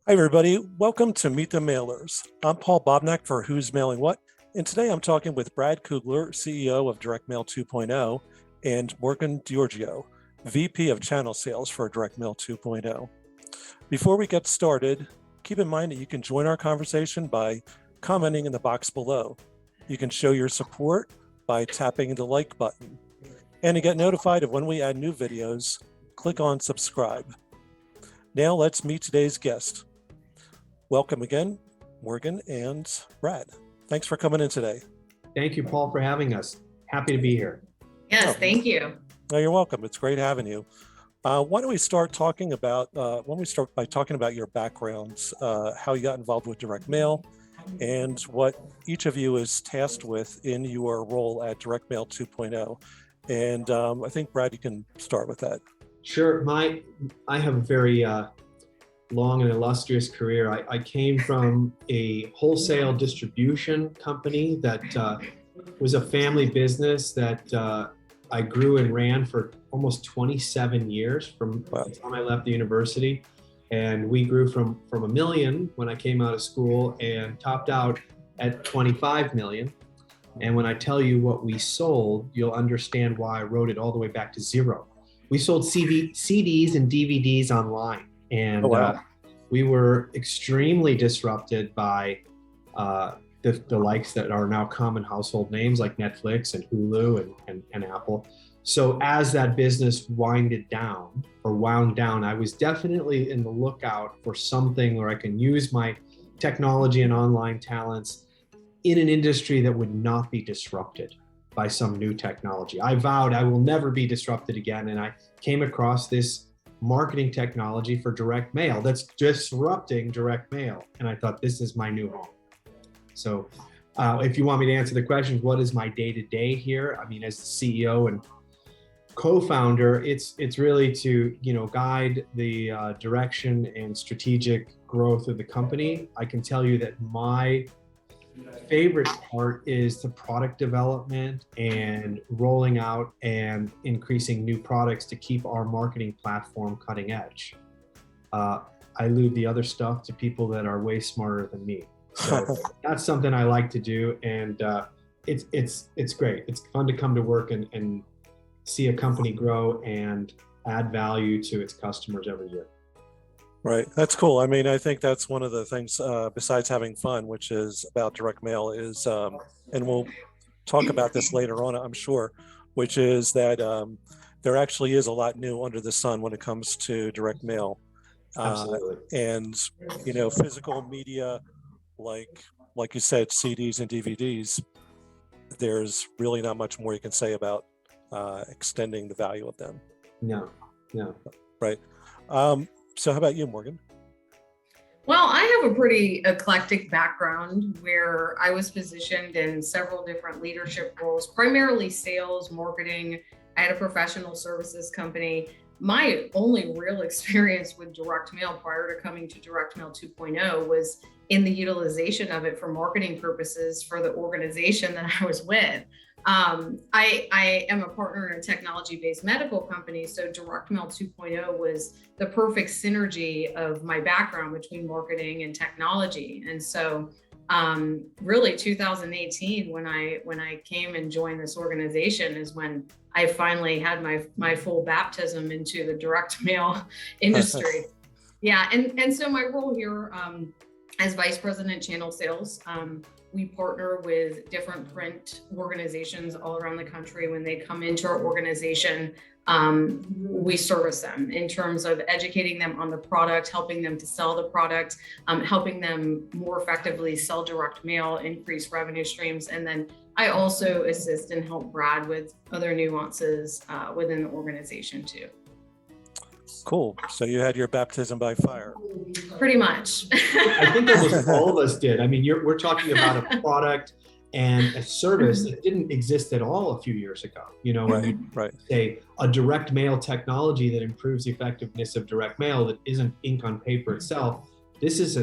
Hi, everybody. Welcome to Meet the Mailers. I'm Paul Bobnak for Who's Mailing What, and today I'm talking with Brad Kugler, CEO of Direct Mail 2.0, and Morgan DiGiorgio, VP of Channel Sales for Direct Mail 2.0. Before we get started, keep in mind that you can join our conversation by commenting in the box below. You can show your support by tapping the like button. And to get notified of when we add new videos, click on subscribe. Now let's meet today's guest. Welcome again, Morgan and Brad. Thanks for coming in today. Thank you, Paul, for having us. Happy to be here. Yes, thank you. No, you're welcome. It's great having you. Why don't we start talking about, by talking about your backgrounds, how you got involved with direct mail, and what each of you is tasked with in your role at Direct Mail 2.0. And I think, Brad, you can start with that. Sure. I have a very long and illustrious career. I came from a wholesale distribution company that was a family business that I grew and ran for almost 27 years from the time I left the university. And we grew from $1 million when I came out of school and topped out at 25 million. And when I tell you what we sold, you'll understand why I wrote it all the way back to zero. We sold CDs and DVDs online. And we were extremely disrupted by the likes that are now common household names like Netflix and Hulu and Apple. So as that business wound down, I was definitely in the lookout for something where I can use my technology and online talents in an industry that would not be disrupted by some new technology. I vowed I will never be disrupted again. And I came across this marketing technology for direct mail that's disrupting direct mail. And I thought, this is my new home. So if you want me to answer the question, what is my day-to-day here? I mean, as the CEO and co-founder, it's really to guide the direction and strategic growth of the company. I can tell you that my favorite part is the product development and rolling out and increasing new products to keep our marketing platform cutting edge. I leave the other stuff to people that are way smarter than me. So that's something I like to do, and it's great. It's fun to come to work and see a company grow and add value to its customers every year. Right. That's cool. I mean, I think that's one of the things, besides having fun, which is about direct mail is, and we'll talk about this later on, I'm sure, which is that there actually is a lot new under the sun when it comes to direct mail. Absolutely. And, physical media, like you said, CDs and DVDs, there's really not much more you can say about extending the value of them. No. Right. So how about you, Morgan? Well, I have a pretty eclectic background where I was positioned in several different leadership roles, primarily sales, marketing. I had a professional services company. My only real experience with direct mail prior to coming to Direct Mail 2.0 was in the utilization of it for marketing purposes for the organization that I was with. I am a partner in a technology-based medical company, so Direct Mail 2.0 was the perfect synergy of my background between marketing and technology. And so really 2018, when I came and joined this organization, is when I finally had my full baptism into the direct mail industry. Yeah, and so my role here as Vice President Channel Sales, we partner with different print organizations all around the country. When they come into our organization, we service them in terms of educating them on the product, helping them to sell the product, helping them more effectively sell direct mail, increase revenue streams. And then I also assist and help Brad with other nuances within the organization too. Cool. So you had your baptism by fire. Pretty much. I think almost all of us did. I mean, we're talking about a product and a service that didn't exist at all a few years ago. When you say a direct mail technology that improves the effectiveness of direct mail that isn't ink on paper itself, this is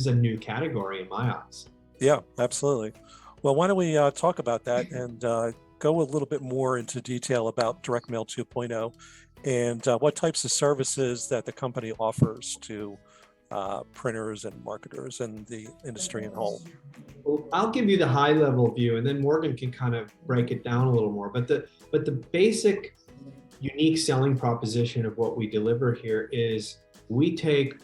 a new category in my eyes. Yeah, absolutely. Well, why don't we talk about that and go a little bit more into detail about Direct Mail 2.0 and what types of services that the company offers to printers and marketers and the industry in whole? Well, I'll give you the high level view, and then Morgan can kind of break it down a little more. But the basic unique selling proposition of what we deliver here is we take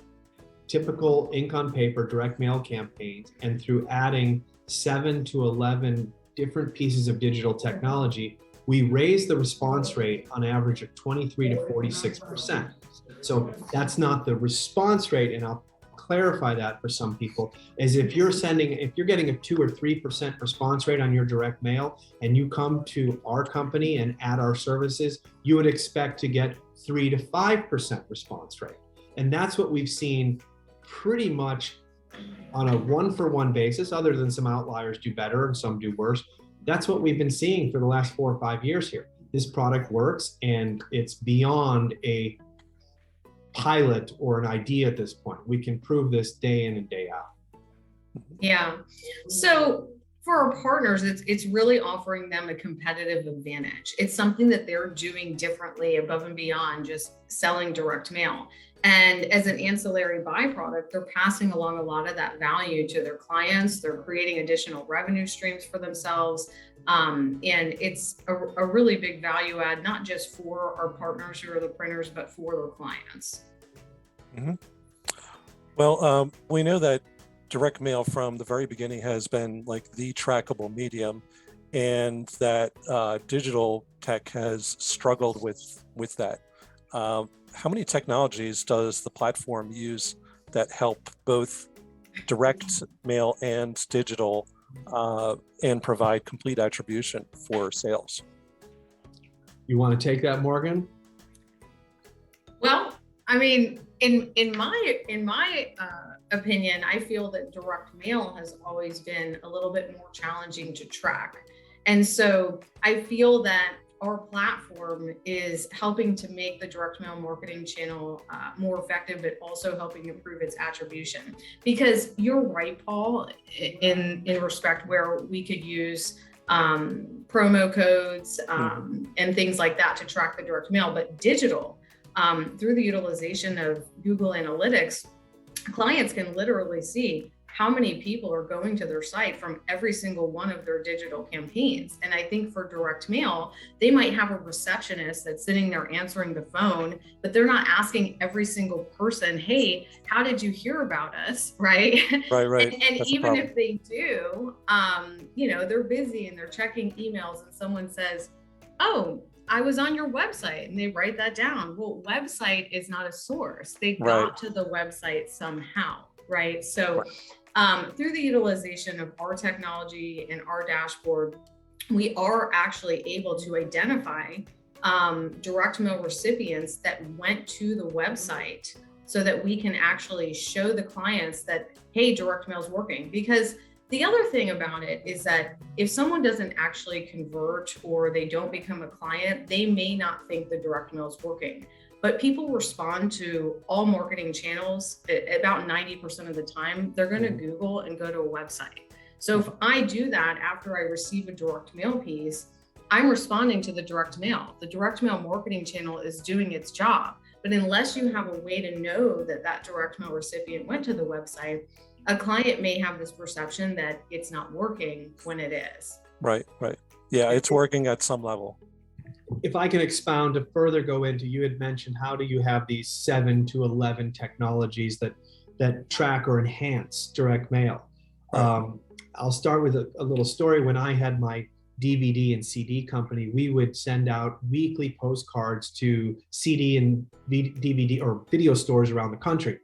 typical ink on paper direct mail campaigns, and through adding 7 to 11 different pieces of digital technology, we raise the response rate on average of 23 to 46%. So that's not the response rate, and I'll clarify that for some people, is if you're getting a 2 or 3% response rate on your direct mail and you come to our company and add our services, you would expect to get 3 to 5% response rate. And that's what we've seen pretty much on a one-for-one basis, other than some outliers do better and some do worse. That's what we've been seeing for the last 4 or 5 years here. This product works, and it's beyond a pilot or an idea at this point. We can prove this day in and day out. Yeah. So for our partners, it's really offering them a competitive advantage. It's something that they're doing differently above and beyond just selling direct mail. And as an ancillary byproduct, they're passing along a lot of that value to their clients. They're creating additional revenue streams for themselves. And it's a really big value add, not just for our partners who are the printers, but for their clients. Mm-hmm. Well, we know that direct mail from the very beginning has been like the trackable medium, and that digital tech has struggled with that. How many technologies does the platform use that help both direct mail and digital and provide complete attribution for sales? You want to take that, Morgan? Well, I mean, in my opinion, I feel that direct mail has always been a little bit more challenging to track. And so I feel that our platform is helping to make the direct mail marketing channel more effective, but also helping improve its attribution. Because you're right, Paul, in respect where we could use promo codes and things like that to track the direct mail, but digital, through the utilization of Google Analytics, clients can literally see how many people are going to their site from every single one of their digital campaigns. And I think for direct mail, they might have a receptionist that's sitting there answering the phone, but they're not asking every single person, hey, how did you hear about us, right? Right. And even if they do, they're busy and they're checking emails and someone says, oh, I was on your website, and they write that down. Well, website is not a source. They got to the website somehow, right? So through the utilization of our technology and our dashboard, we are actually able to identify direct mail recipients that went to the website so that we can actually show the clients that, hey, direct mail is working. Because the other thing about it is that if someone doesn't actually convert or they don't become a client, they may not think the direct mail is working. But people respond to all marketing channels about 90% of the time. They're going to Google and go to a website. So if I do that after I receive a direct mail piece, I'm responding to the direct mail. The direct mail marketing channel is doing its job. But unless you have a way to know that that direct mail recipient went to the website, a client may have this perception that it's not working when it is. Right. Yeah, it's working at some level. If I can expound to further go into, you had mentioned, how do you have these 7 to 11 technologies that track or enhance direct mail? Right. I'll start with a little story. When I had my DVD and CD company, we would send out weekly postcards to CD and DVD or video stores around the country.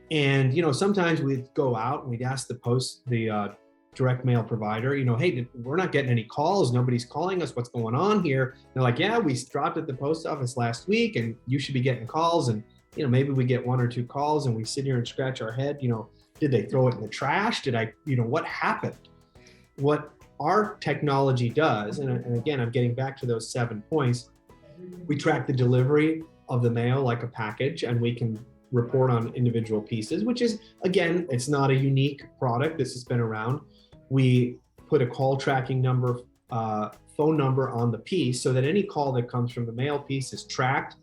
And, sometimes we'd go out and we'd ask the direct mail provider, hey, we're not getting any calls. Nobody's calling us. What's going on here? They're like, yeah, we dropped at the post office last week and you should be getting calls. And, maybe we get 1 or 2 calls and we sit here and scratch our head. Did they throw it in the trash? What happened? What our technology does, and again, I'm getting back to those 7 points. We track the delivery of the mail like a package, and we can report on individual pieces, which is, again, it's not a unique product. This has been around. We put a call tracking number, phone number on the piece so that any call that comes from the mail piece is tracked.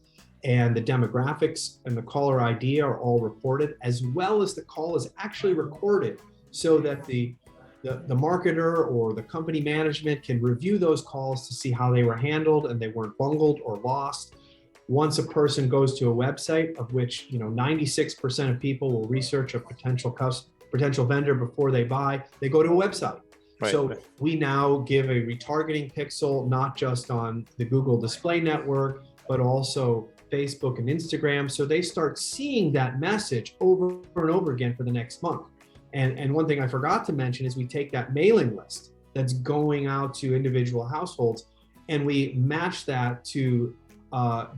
and the demographics and the caller ID are all reported, as well as the call is actually recorded so that the marketer or the company management can review those calls to see how they were handled and they weren't bungled or lost. Once a person goes to a website, of which 96% of people will research a potential vendor before they buy, they go to a website. Right, so right. we now give a retargeting pixel, not just on the Google Display Network, but also Facebook and Instagram. So they start seeing that message over and over again for the next month. And one thing I forgot to mention is we take that mailing list that's going out to individual households and we match that to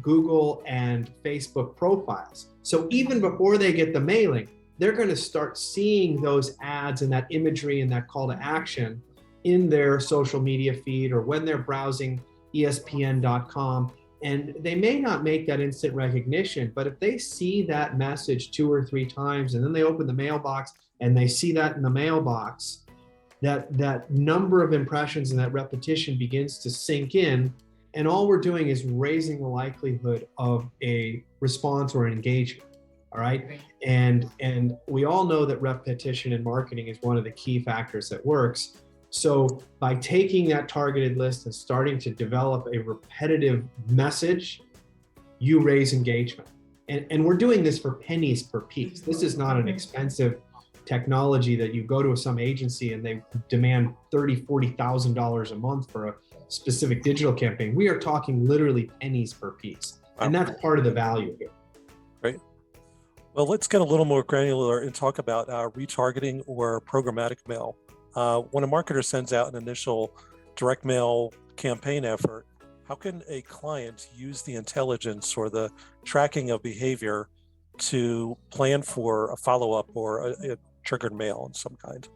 Google and Facebook profiles. So even before they get the mailing, they're going to start seeing those ads and that imagery and that call to action in their social media feed or when they're browsing ESPN.com. And they may not make that instant recognition, but if they see that message 2 or 3 times and then they open the mailbox and they see that in the mailbox, that number of impressions and that repetition begins to sink in. And all we're doing is raising the likelihood of a response or an engagement. All right. And we all know that repetition in marketing is one of the key factors that works. So by taking that targeted list and starting to develop a repetitive message, you raise engagement. And we're doing this for pennies per piece. This is not an expensive technology that you go to some agency and they demand $30,000, $40,000 a month for a specific digital campaign. We are talking literally pennies per piece. And that's part of the value here. Great. Well, let's get a little more granular and talk about retargeting or programmatic mail. When a marketer sends out an initial direct mail campaign effort, how can a client use the intelligence or the tracking of behavior to plan for a follow-up or a triggered mail of some kind?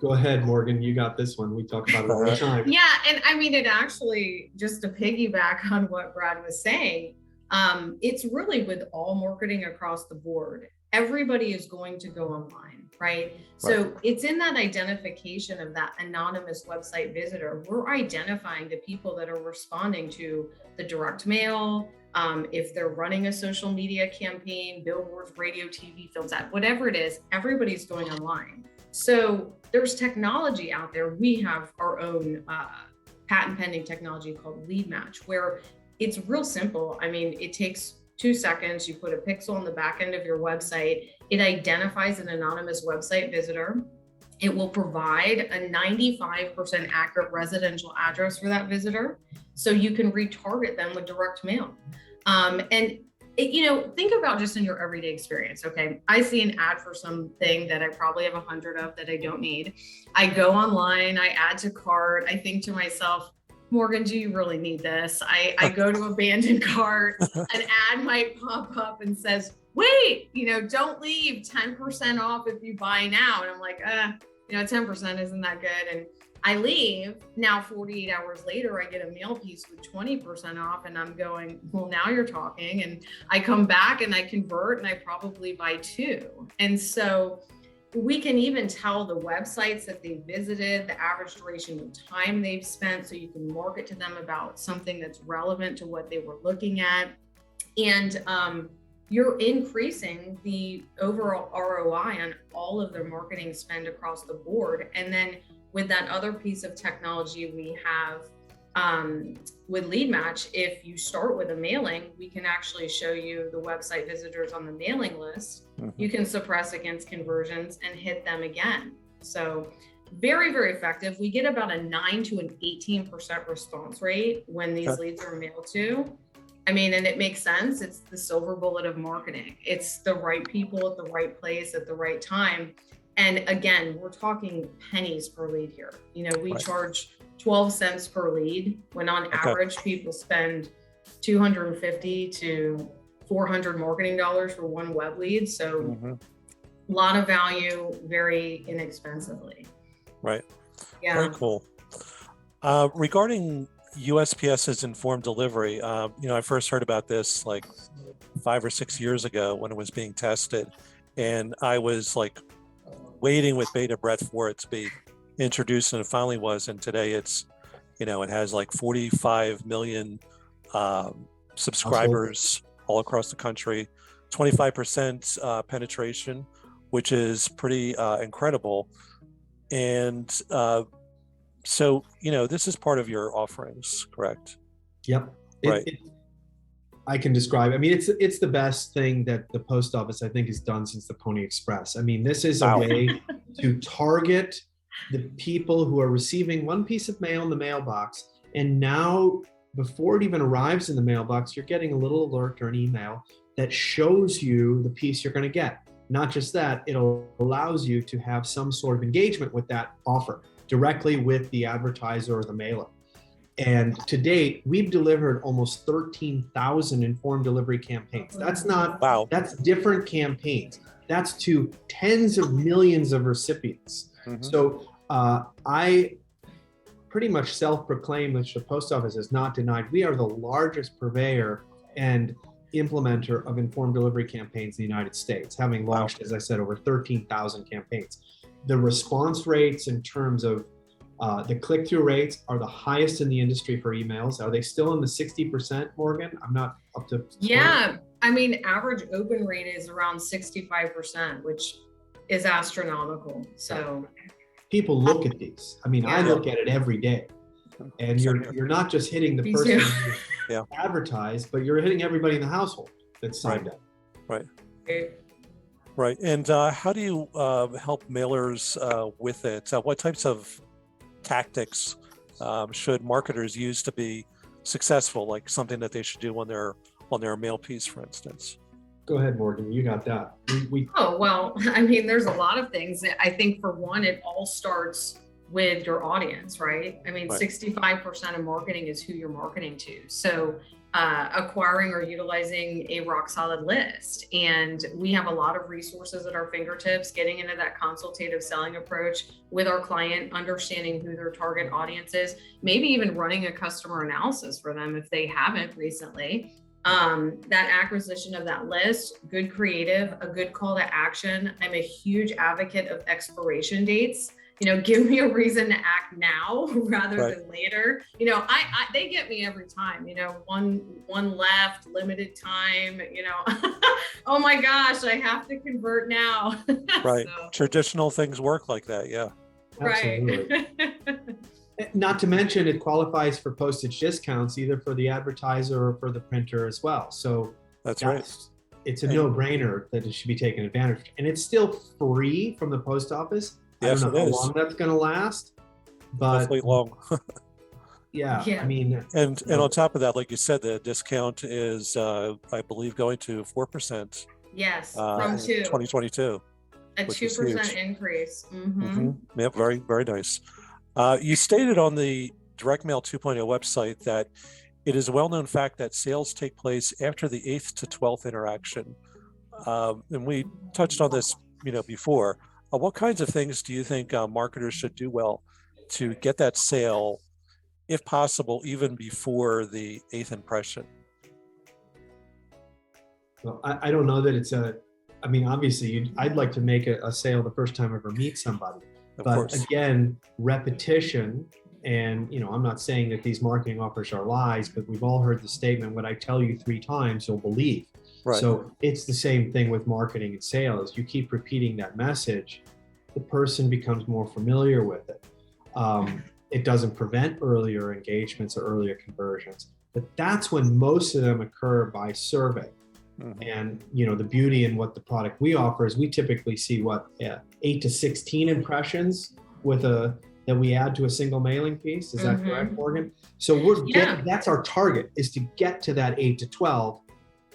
Go ahead, Morgan. You got this one. We talk about it all the time. Yeah, and I mean, it actually, just to piggyback on what Brad was saying, it's really with all marketing across the board. Everybody is going to go online, right? So it's in that identification of that anonymous website visitor. We're identifying the people that are responding to the direct mail, if they're running a social media campaign, billboards, radio, TV, films, ad, whatever it is, everybody's going online. So there's technology out there. We have our own patent pending technology called Lead Match, where it's real simple. I mean, it takes 2 seconds. You put a pixel on the back end of your website. It identifies an anonymous website visitor. It will provide a 95% accurate residential address for that visitor, so you can retarget them with direct mail. Think about just in your everyday experience. Okay, I see an ad for something that I probably have 100 of that I don't need. I go online, I add to cart. I think to myself, Morgan, do you really need this? I go to abandoned cart, an ad might pop up and says, wait, don't leave, 10% off if you buy now. And I'm like, 10% isn't that good. And I leave. Now, 48 hours later, I get a mail piece with 20% off and I'm going, well, now you're talking. And I come back and I convert and I probably buy 2. And so we can even tell the websites that they visited, the average duration of time they've spent, so you can market to them about something that's relevant to what they were looking at. And you're increasing the overall ROI on all of their marketing spend across the board. And then with that other piece of technology we have with Lead Match, if you start with a mailing, we can actually show you the website visitors on the mailing list. You can suppress against conversions and hit them again. So very, very effective. We get about a 9 to an 18% response rate when these leads are mailed to. I mean, and it makes sense. It's the silver bullet of marketing. It's the right people at the right place at the right time. And again, we're talking pennies per lead here. We charge 12 cents per lead when on average people spend $250 to $400 marketing dollars for one web lead. So a lot of value, very inexpensively. Right. Yeah. Very cool. Regarding USPS's informed delivery, I first heard about this like 5 or 6 years ago when it was being tested. And I was like waiting with bated breath for it to be introduced, and it finally was. And today it's, it has like 45 million subscribers all across the country, 25% penetration, which is pretty incredible. And so, this is part of your offerings, correct? Yep. Right. I can describe. I mean, it's the best thing that the post office, I think, has done since the Pony Express. I mean, this is a way to target the people who are receiving one piece of mail in the mailbox, and now, before it even arrives in the mailbox, you're getting a little alert or an email that shows you the piece you're going to get. Not just that, it allows you to have some sort of engagement with that offer directly with the advertiser or the mailer. And to date, we've delivered almost 13,000 informed delivery campaigns. That's not, that's different campaigns. That's to tens of millions of recipients. Mm-hmm. So I pretty much self-proclaim, which the post office has not denied, we are the largest purveyor and implementer of informed delivery campaigns in the United States, having launched, as I said, over 13,000 campaigns. The response rates in terms of the click-through rates are the highest in the industry for emails. Are they still in the 60%, Morgan? I'm not up to. Yeah, I mean, average open rate is around 65%, which is astronomical. So people look at these. I mean, I look at it every day, and you're not just hitting the person who advertised, but you're hitting everybody in the household that's signed up. Right. Right. And how do you help mailers with it? What types of tactics should marketers use to be successful, like something that they should do on their mail piece, for instance? Go ahead, Morgan. You got that. Oh, well, I mean, there's a lot of things. I think for one, it all starts with your audience, right? I mean, 65% of marketing is who you're marketing to. So acquiring or utilizing a rock solid list. And we have a lot of resources at our fingertips, getting into that consultative selling approach with our client, understanding who their target audience is, maybe even running a customer analysis for them if they haven't recently. That acquisition of that list, good creative, a good call to action. I'm a huge advocate of expiration dates. Give me a reason to act now rather than later. They get me every time, one left, limited time, oh my gosh, I have to convert now. Right. So, traditional things work like that. Yeah. Absolutely. Not to mention it qualifies for postage discounts either for the advertiser or for the printer as well. So that's right. It's a no-brainer that it should be taken advantage of. And it's still free from the post office. Yes, I don't know how long that's going to last, but hopefully long. yeah, I mean, and on top of that, like you said, the discount is, I believe, going to 4%. Yes, from 2022. A 2% increase. Mm-hmm. Yeah, very, very nice. You stated on the Direct Mail 2.0 website that it is a well-known fact that sales take place after the 8th to 12th interaction, and we touched on this, before. What kinds of things do you think marketers should do well to get that sale, if possible, even before the 8th impression? Well, I don't know that it's obviously I'd like to make a sale the first time I ever meet somebody. But again, repetition, and I'm not saying that these marketing offers are lies, but we've all heard the statement, what I tell you 3 times, you'll believe. Right. So it's the same thing with marketing and sales. You keep repeating that message, the person becomes more familiar with it. It doesn't prevent earlier engagements or earlier conversions, but that's when most of them occur by survey. Mm-hmm. And the beauty in what the product we offer is we typically see 8 to 16 impressions that we add to a single mailing piece. Is that correct, Morgan? So that's our target, is to get to that 8 to 12,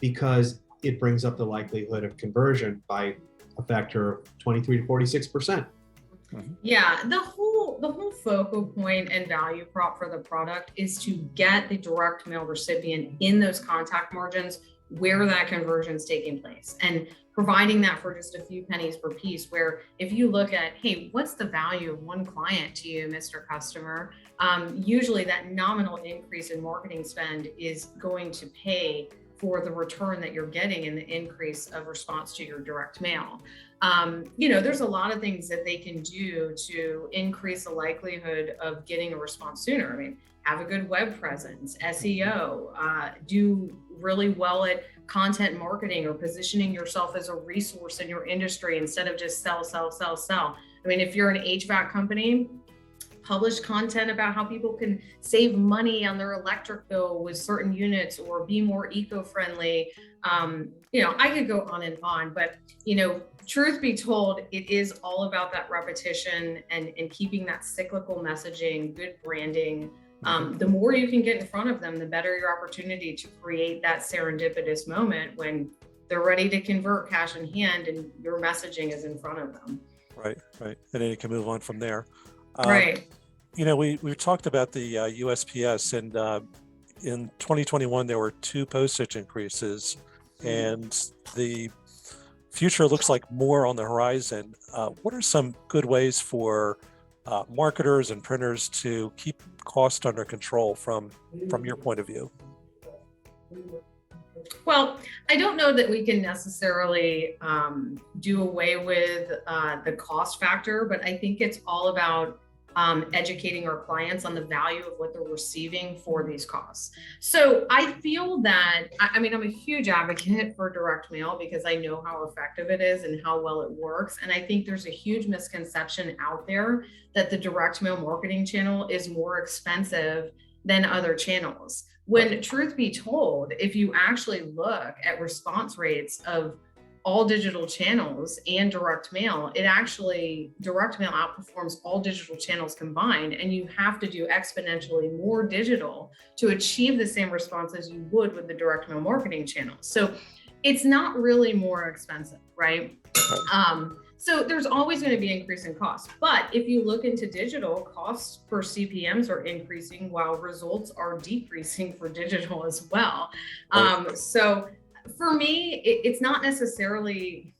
because it brings up the likelihood of conversion by a factor of 23 to 46%. Yeah, the whole focal point and value prop for the product is to get the direct mail recipient in those contact margins where that conversion is taking place, and providing that for just a few pennies per piece, where if you look at, hey, what's the value of one client to you, Mr. Customer? Usually that nominal increase in marketing spend is going to pay for the return that you're getting in the increase of response to your direct mail. There's a lot of things that they can do to increase the likelihood of getting a response sooner. I mean, have a good web presence, SEO, do really well at content marketing or positioning yourself as a resource in your industry instead of just sell, sell, sell, sell. I mean, if you're an HVAC company, publish content about how people can save money on their electric bill with certain units or be more eco-friendly. I could go on and on, but truth be told, it is all about that repetition and keeping that cyclical messaging, good branding. The more you can get in front of them, the better your opportunity to create that serendipitous moment when they're ready to convert cash in hand and your messaging is in front of them. Right. And then you can move on from there. Right. We talked about the USPS, and in 2021, there were 2 postage increases, and the future looks like more on the horizon. What are some good ways for marketers and printers to keep cost under control from your point of view? Well, I don't know that we can necessarily do away with the cost factor, but I think it's all about educating our clients on the value of what they're receiving for these costs. So I feel that, I'm a huge advocate for direct mail because I know how effective it is and how well it works. And I think there's a huge misconception out there that the direct mail marketing channel is more expensive than other channels. When truth be told, if you actually look at response rates of all digital channels and direct mail, direct mail outperforms all digital channels combined, and you have to do exponentially more digital to achieve the same response as you would with the direct mail marketing channel. So it's not really more expensive, right? So there's always going to be increasing costs. But if you look into digital, costs per CPMs are increasing while results are decreasing for digital as well. So for me, it's not necessarily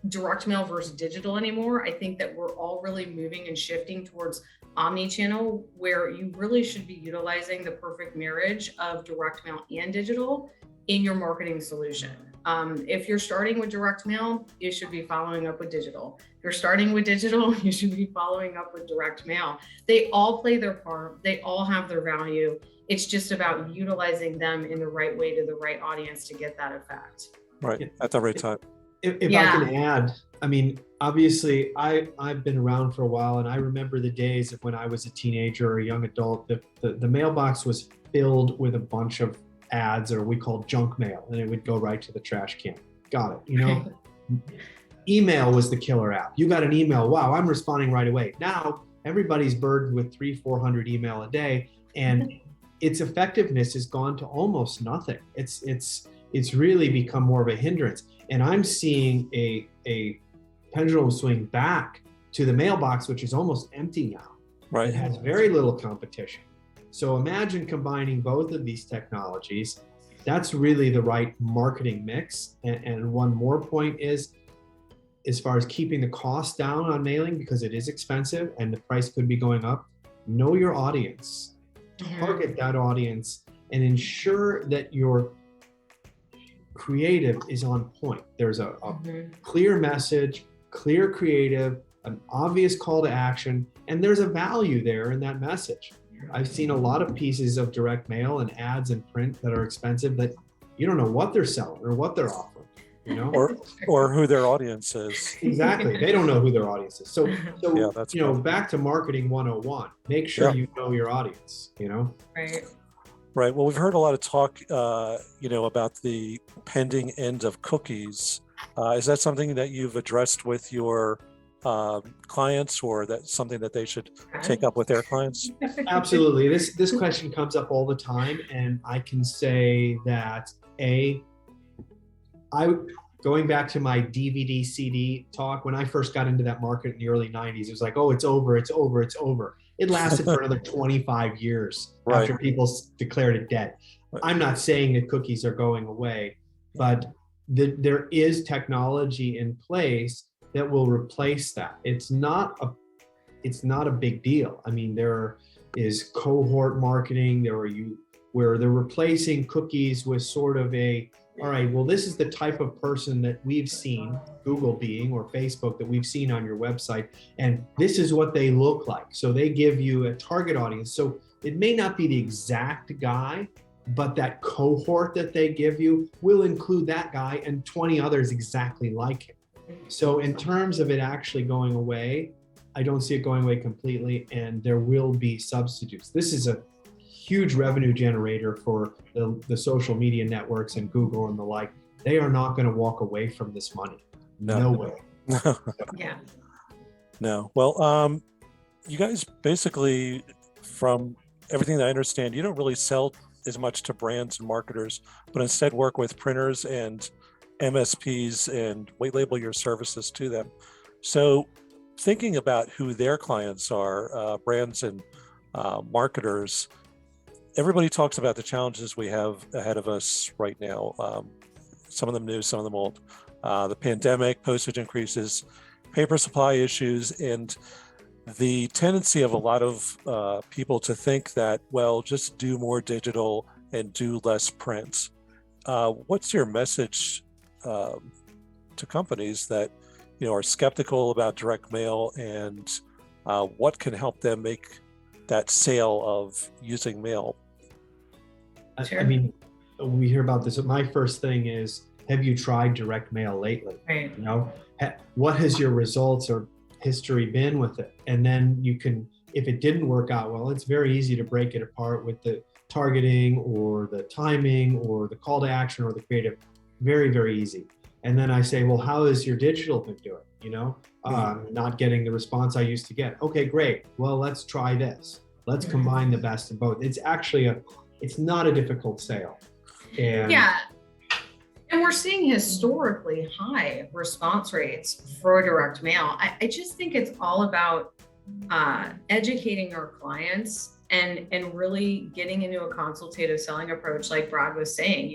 direct mail versus digital anymore. I think that we're all really moving and shifting towards omni-channel, where you really should be utilizing the perfect marriage of direct mail and digital in your marketing solution. If you're starting with direct mail, you should be following up with digital. If you're starting with digital, you should be following up with direct mail. They all play their part. They all have their value. It's just about utilizing them in the right way to the right audience to get that effect. Right, at the right time. If I can add, obviously I've been around for a while, and I remember the days of when I was a teenager or a young adult, the mailbox was filled with a bunch of ads, or we called junk mail, and it would go right to the trash can. Got it, Email was the killer app. You got an email, wow, I'm responding right away. Now everybody's burdened with 300-400 email a day, and its effectiveness has gone to almost nothing. It's really become more of a hindrance. And I'm seeing a pendulum swing back to the mailbox, which is almost empty now. Right. It has very little competition. So imagine combining both of these technologies. That's really the right marketing mix. And one more point is, as far as keeping the cost down on mailing, because it is expensive and the price could be going up, know your audience. Target that audience and ensure that your creative is on point. There's a clear message, clear creative, an obvious call to action, and there's a value there in that message. I've seen a lot of pieces of direct mail and ads and print that are expensive that you don't know what they're selling or what they're offering, or who their audience is. Exactly. They don't know who their audience is. So yeah, that's back to marketing 101, make sure you know your audience, Right. Well, we've heard a lot of talk, about the pending end of cookies. Is that something that you've addressed with your clients, or that's something that they should take up with their clients? Absolutely. This question comes up all the time, and I can say that going back to my DVD CD talk, when I first got into that market in the early 90s, it was like, oh, it's over. It lasted for another 25 years after people declared it dead. Right. I'm not saying that cookies are going away, but there is technology in place that will replace that. It's not a big deal. There is cohort marketing, where they're replacing cookies with sort of all right, well, this is the type of person that we've seen, Google being, or Facebook, that we've seen on your website, and this is what they look like. So they give you a target audience. So it may not be the exact guy, but that cohort that they give you will include that guy and 20 others exactly like him. So in terms of it actually going away, I don't see it going away completely, and there will be substitutes. This is a huge revenue generator for the social media networks and Google and the like. They are not going to walk away from this money. No way. Yeah. No. Well, you guys basically, from everything that I understand, you don't really sell as much to brands and marketers, but instead work with printers and MSPs and white label your services to them. So thinking about who their clients are, brands and marketers, everybody talks about the challenges we have ahead of us right now. Some of them new, some of them old. The pandemic, postage increases, paper supply issues, and the tendency of a lot of people to think that, well, just do more digital and do less print. What's your message to companies that are skeptical about direct mail, and what can help them make that sale of using mail? Sure. I mean, we hear about this. My first thing is, have you tried direct mail lately? Right. What has your results or history been with it? And then you can, if it didn't work out well, it's very easy to break it apart with the targeting or the timing or the call to action or the creative. Very, very easy. And then I say, well, how has your digital been doing? Not getting the response I used to get. Okay, great. Well, let's try this. Let's combine the best of both. It's actually it's not a difficult sale. And yeah. And we're seeing historically high response rates for direct mail. I just think it's all about educating our clients and really getting into a consultative selling approach, like Brad was saying,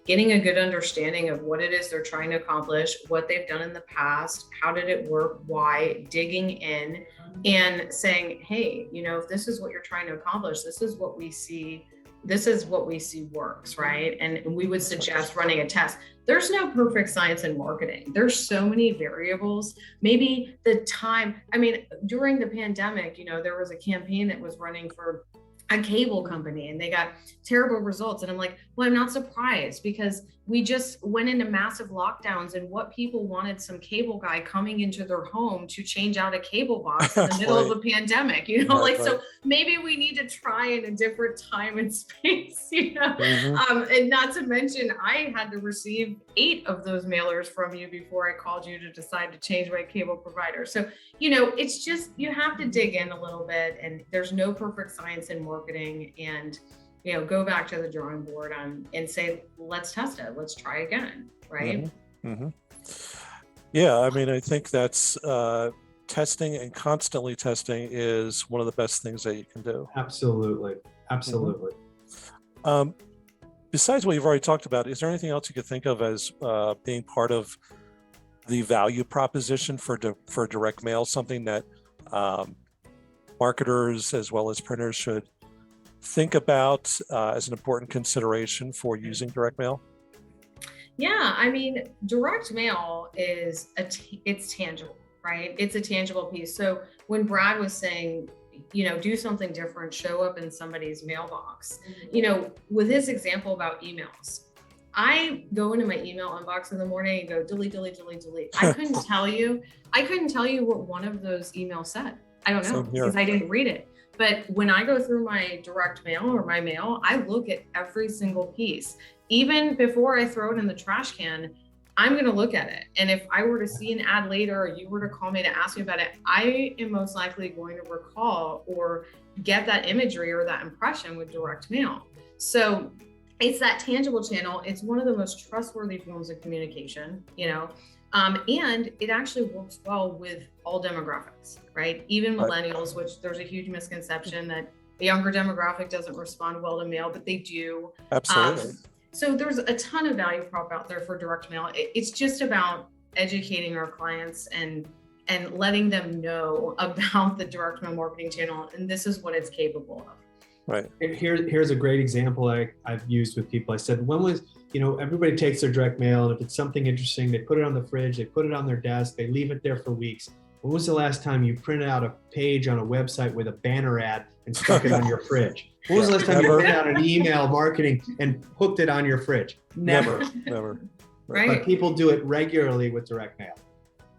getting a good understanding of what it is they're trying to accomplish, what they've done in the past, how did it work, why, digging in and saying, hey, if this is what you're trying to accomplish, this is what we see works, right? And we would suggest running a test. There's no perfect science in marketing. There's so many variables. Maybe the time, during the pandemic, there was a campaign that was running for a cable company and they got terrible results. And I'm like, well, I'm not surprised, because we just went into massive lockdowns, and what people wanted some cable guy coming into their home to change out a cable box in the middle of a pandemic, So maybe we need to try in a different time and space, and not to mention, I had to receive 8 of those mailers from you before I called you to decide to change my cable provider. So, it's just, you have to dig in a little bit, and there's no perfect science in marketing, and go back to the drawing board and say, let's test it. Let's try again. Right. Mm-hmm. Yeah. I think that's testing, and constantly testing is one of the best things that you can do. Absolutely. Absolutely. Mm-hmm. Besides what you've already talked about, is there anything else you could think of as being part of the value proposition for direct mail, something that marketers as well as printers should think about as an important consideration for using direct mail? Yeah, direct mail is it's tangible, right? It's a tangible piece. So when Brad was saying, do something different, show up in somebody's mailbox, with his example about emails, I go into my email inbox in the morning and go delete, delete, delete, delete. I couldn't tell you what one of those emails said. I don't know, because I didn't read it. But when I go through my direct mail or my mail, I look at every single piece. Even before I throw it in the trash can, I'm going to look at it. And if I were to see an ad later, or you were to call me to ask me about it, I am most likely going to recall or get that imagery or that impression with direct mail. So it's that tangible channel. It's one of the most trustworthy forms of communication, and it actually works well with all demographics, right? Even millennials, which there's a huge misconception that the younger demographic doesn't respond well to mail, but they do. Absolutely. So there's a ton of value prop out there for direct mail. It's just about educating our clients and letting them know about the direct mail marketing channel, and this is what it's capable of. Right. Here's a great example I've used with people. I said, when was, everybody takes their direct mail, and if it's something interesting, they put it on the fridge, they put it on their desk, they leave it there for weeks. When was the last time you printed out a page on a website with a banner ad and stuck it on your fridge? When was the last time you printed out an email marketing and hooked it on your fridge? Never. Never. Right. But people do it regularly with direct mail.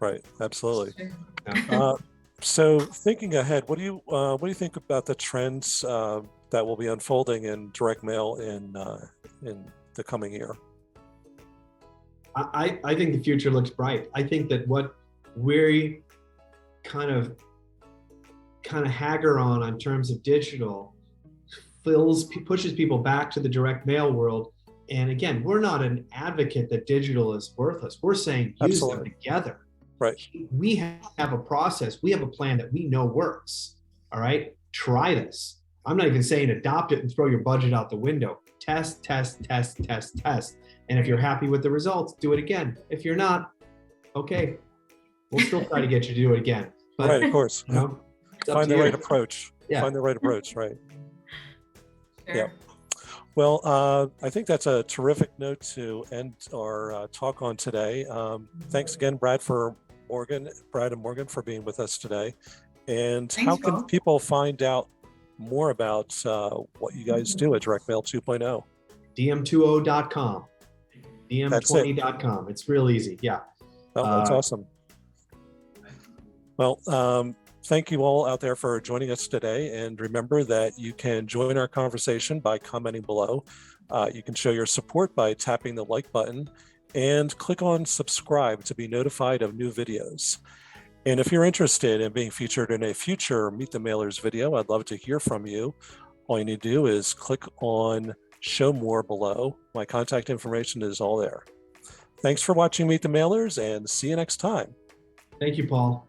Right. Absolutely. Yeah. So thinking ahead, what do you think about the trends that will be unfolding in direct mail in the coming year? I think the future looks bright. I think that what we kind of hagger on terms of digital pushes people back to the direct mail world. And again, we're not an advocate that digital is worthless. We're saying use them together. Right. We have a process. We have a plan that we know works. All right. Try this. I'm not even saying adopt it and throw your budget out the window. Test, test, test, test, test. And if you're happy with the results, do it again. If you're not, okay, we'll still try to get you to do it again. But, right, of course. You know, find the right approach. Yeah. Find the right approach, right. Sure. Yeah. Well, I think that's a terrific note to end our talk on today. Thanks again, Brad and Morgan for being with us today. And Thanks, how can Paul. people find out more about what you guys do at Direct Mail 2.0? dm20.com, dm20.com. It's real easy. Yeah. Oh, that's awesome. Well, thank you all out there for joining us today. And remember that you can join our conversation by commenting below. You can show your support by tapping the like button and click on subscribe to be notified of new videos. And if you're interested in being featured in a future Meet the Mailers video, I'd love to hear from you. All you need to do is click on show more below. My contact information is all there. Thanks for watching Meet the Mailers and see you next time. Thank you, Paul.